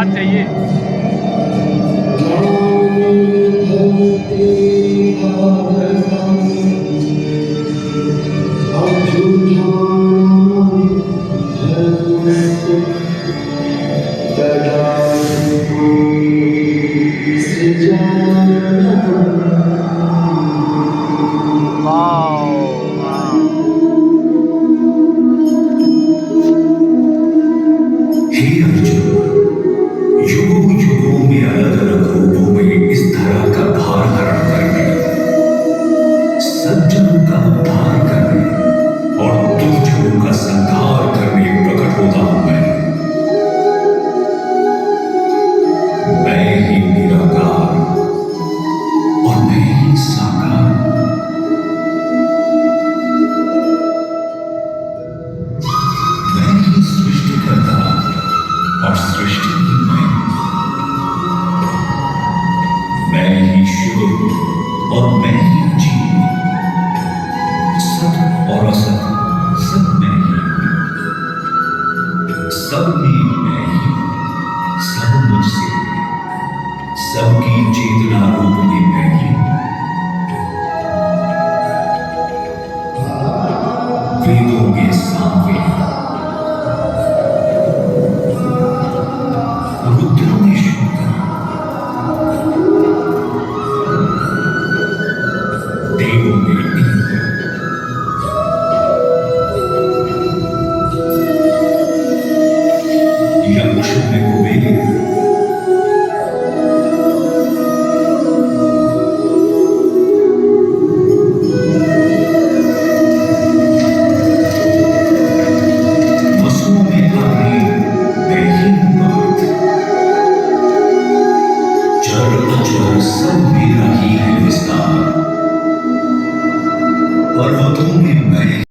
बात चाहिए। हे अर्जुन, युगों युगों में अलग अलग रूपों में इस धरा का भार हरण करने, सज्जनों का उद्धार करने और दुर्जनों का संहार करने प्रकट होता हूं मैं ही निराकार और मैं ही साकार। मैं ही सृष्टि करता और सृष्टि ही मैं ही शुभ और मैं ही जीव, सत और असत सब मैं ही, सब में मैं ही, सब मुझसे, सबकी चेतना रूप में मैं ही। वेदों के सामने रुद्रों में शंकर, देवों में इंद्र, यक्षों में कुबेर, वसुओं में अग्नि, मैं ही हूं बात, चर अचर सब मेरा ही है विस्तार, पर्वतों में मैं